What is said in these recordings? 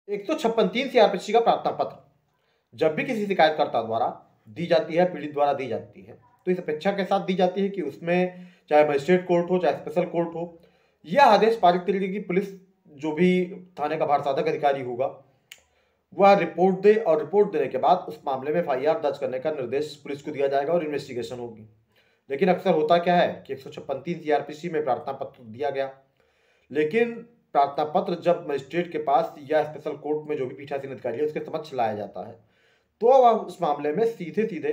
156 CrPC का प्रार्थना पत्र जब भी किसी शिकायतकर्ता द्वारा दी जाती है, पीड़ित द्वारा दी जाती है, तो इस अपेक्षा के साथ दी जाती है कि उसमें चाहे मजिस्ट्रेट कोर्ट हो, चाहे स्पेशल कोर्ट हो, यह आदेश पारित करेगी कि पुलिस जो भी थाने का भारसाधक अधिकारी होगा वह रिपोर्ट दे और रिपोर्ट देने के बाद उस मामले में एफआईआर दर्ज करने का निर्देश पुलिस को दिया जाएगा और इन्वेस्टिगेशन होगी। लेकिन अक्सर होता क्या है कि 156 सीआरपीसी में प्रार्थना पत्र दिया गया, लेकिन प्रार्थना पत्र जब मजिस्ट्रेट के पास या स्पेशल कोर्ट में जो भी पीठासीन अधिकारी है उसके समक्ष लाया जाता है, तो वह उस मामले में सीधे सीधे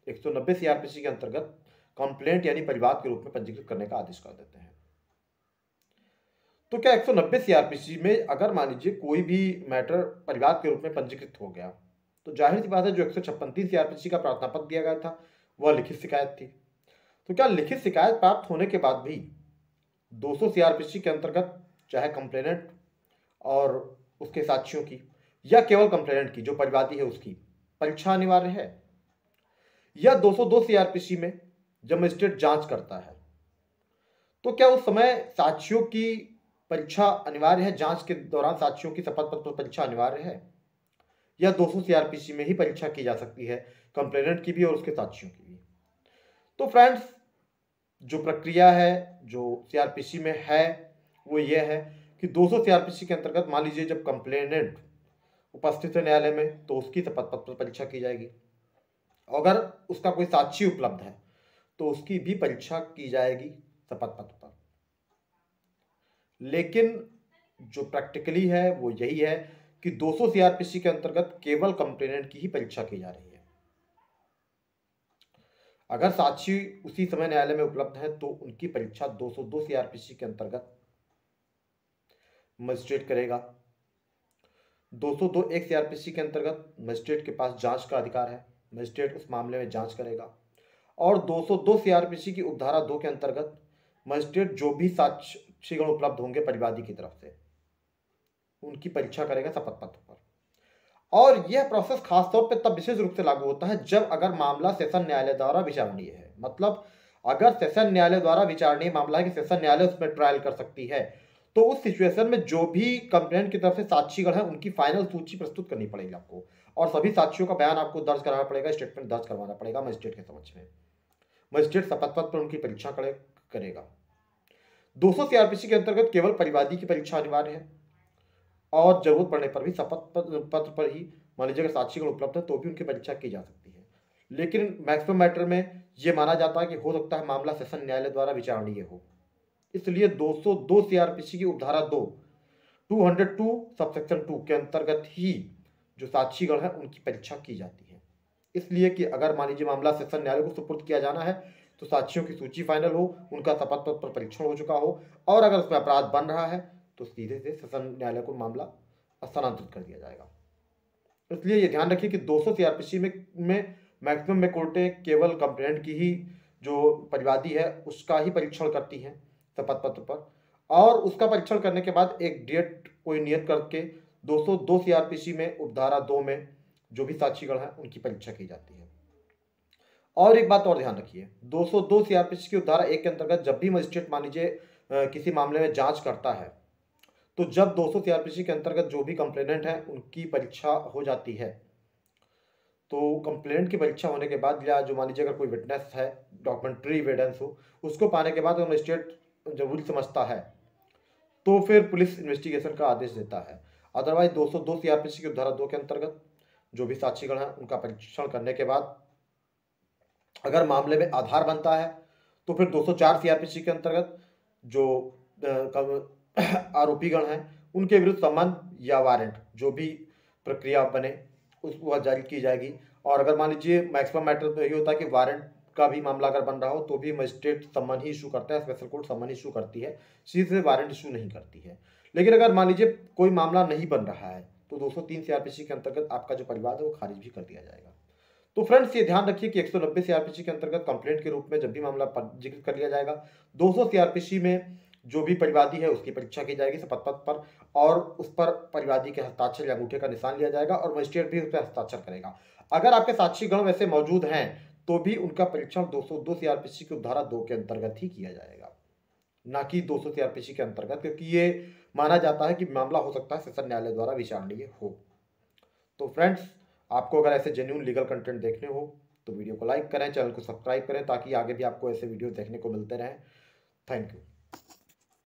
190 सीआरपीसी के अंतर्गत कंप्लेंट यानी परिवाद के रूप में पंजीकृत करने का आदेश कर देते हैं। तो क्या 190 सीआरपीसी में अगर मान लीजिए कोई भी मैटर परिवाद के रूप में पंजीकृत हो गया, तो जाहिर सी बात है जो 156 सीआरपीसी का प्रार्थना पत्र दिया गया था वह लिखित शिकायत थी। तो क्या लिखित शिकायत प्राप्त होने के बाद भी 200 सीआरपीसी के अंतर्गत चाहे कंप्लेनेंट और उसके साक्षियों की या केवल कंप्लेनेंट की जो परिवादी है उसकी परीक्षा अनिवार्य है, या 202 सीआरपीसी में जब मजिस्ट्रेट जांच करता है तो क्या उस समय साक्षियों की परीक्षा अनिवार्य है? जांच के दौरान साक्षियों की शपथ पत्र परीक्षा अनिवार्य है, या 200 सीआरपीसी में ही परीक्षा की जा सकती है कंप्लेनेंट की भी और उसके साक्षियों की भी? तो फ्रेंड्स, जो प्रक्रिया है जो सीआरपीसी में है वो ये है कि 200 सीआरपीसी के अंतर्गत मान लीजिए जब कंप्लेनेंट उपस्थित है न्यायालय में तो उसकी शपथ पत्र परीक्षा की जाएगी। अगर उसका कोई साक्षी उपलब्ध है तो उसकी भी परीक्षा की जाएगी शपथ पत्र पर। लेकिन जो प्रैक्टिकली है वो यही है कि 200 सीआरपीसी के अंतर्गत केवल कंप्लेनेंट की ही परीक्षा की जा रही है। अगर साक्षी उसी समय न्यायालय में उपलब्ध है तो उनकी परीक्षा 202 सीआरपीसी के अंतर्गत मजिस्ट्रेट करेगा। 202 एक सीआरपीसी के अंतर्गत मजिस्ट्रेट के पास जांच का अधिकार है, मजिस्ट्रेट उस मामले में जांच करेगा। और 202 सीआरपीसी की उपधारा 2 के अंतर्गत मजिस्ट्रेट जो भी साक्षीगण उपलब्ध होंगे परिवादी की तरफ से उनकी परीक्षा करेगा शपथ पत्र पर। और यह प्रोसेस खासतौर पर तब विशेष रूप से लागू होता है जब अगर मामला सेशन न्यायालय द्वारा विचारणीय है। मतलब अगर सेशन न्यायालय द्वारा विचारणीय मामला है कि सेशन न्यायालय उसमें ट्रायल कर सकती है, तो उस सिचुएशन में जो भी कंप्लेंट की तरफ से साक्षीगण है उनकी फाइनल सूची प्रस्तुत करनी पड़ेगी आपको, और सभी साक्षियों का बयान आपको दर्ज कराना पड़ेगा, स्टेटमेंट दर्ज करवाना पड़ेगा मजिस्ट्रेट के समक्ष में। मजिस्ट्रेट शपथ पत्र पर उनकी परीक्षा करेगा। 200 सीआरपीसी के अंतर्गत केवल परिवादी की परीक्षा अनिवार्य है और जरूरत पड़ने पर भी शपथ पत्र पर ही मान लीजिए अगर साक्षीगण उपलब्ध है तो भी उनकी परीक्षा की जा सकती है। लेकिन मैक्सिमम मैटर में यह माना जाता है कि हो सकता है मामला सेशन न्यायालय द्वारा विचारणीय हो, इसलिए 202 सीआरपीसी की उपधारा 202 सबसेक्शन 2 के अंतर्गत ही जो साक्षीगण है उनकी परीक्षा की जाती है। इसलिए कि अगर मान लीजिए मामला सेशन न्यायालय को सुपुर्द किया जाना है तो साक्षियों की सूची फाइनल हो, उनका शपथ पत्र पर परीक्षण हो चुका हो, और अगर उसमें अपराध बन रहा है तो सीधे से सेशन न्यायालय को मामला स्थानांतरित कर दिया जाएगा। इसलिए ये ध्यान रखिए कि 200 सीआरपीसी में मैक्सिमम में कोर्टें केवल कंप्लेंट की ही जो परिवादी है उसका ही परीक्षण करती हैं शपथ पत्र पर, और उसका परीक्षण करने के बाद एक डेट कोई नियत करके 202 सीआरपीसी में उपधारा 2 में जो भी साक्षीगण है उनकी परीक्षा की जाती है। और एक बात और ध्यान रखिए, 202 सीआरपीसी की उपधारा 1 के अंतर्गत जब भी मजिस्ट्रेट मान लीजिए किसी मामले में जांच करता है तो जब 200 सीआरपीसी के अंतर्गत जो भी कंप्लेनेंट है उनकी परीक्षा हो जाती है, तो कंप्लेंट की परीक्षा होने के बाद या जो मान लीजिए अगर कोई विटनेस है, डॉक्यूमेंट्री एविडेंस हो, उसको पाने के बाद मजिस्ट्रेट जरूरी समझता है तो फिर पुलिस इन्वेस्टिगेशन का आदेश देता है। अदरवाइज 202 सीआरपीसी की उपधारा 2 के अंतर्गत जो भी साक्षीगण है उनका परीक्षण करने के बाद अगर मामले में आधार बनता है तो फिर 204 सीआरपीसी के अंतर्गत जो आरोपीगण हैं उनके विरुद्ध समन या वारंट जो भी प्रक्रिया बने उसको जारी की जाएगी। और अगर मान लीजिए मैक्सिमम मैटर तो यही होता है कि वारंट का भी मामला अगर बन रहा हो तो भी मजिस्ट्रेट सम्मन ही इशू करता है, स्पेशल कोर्ट सम्मन इशू करती है, सीधे वारंट इशू नहीं करती है। लेकिन अगर मान लीजिए कोई मामला नहीं बन रहा है तो 203 सीआरपीसी के अंतर्गत आपका जो परिवाद है वो खारिज भी कर दिया जाएगा। तो फ्रेंड्स, ये ध्यान रखिए कि 190 सीआरपीसी के अंतर्गत कंप्लेंट के रूप में जब भी मामला जिक्र कर लिया जाएगा, 200 सीआरपीसी में जो भी परिवादी है उसकी परीक्षा की जाएगी शपथ पत्र पर, और उस पर परिवादी के हस्ताक्षर या अंगूठे का निशान लिया जाएगा और मजिस्ट्रेट भी उस पर हस्ताक्षर करेगा। अगर आपके साक्षीगण वैसे मौजूद हैं तो भी उनका परीक्षण 202 सीआरपीसी की उपधारा 2 के अंतर्गत ही किया जाएगा, ना कि 200 सीआरपीसी के अंतर्गत, क्योंकि ये माना जाता है कि मामला हो सकता है सेशन न्यायालय द्वारा विचारणीय हो। तो फ्रेंड्स, आपको अगर ऐसे जेन्युइन लीगल कंटेंट देखने हो तो वीडियो को लाइक करें, चैनल को सब्सक्राइब करें, ताकि आगे भी आपको ऐसे वीडियो देखने को मिलते रहें। Thank you.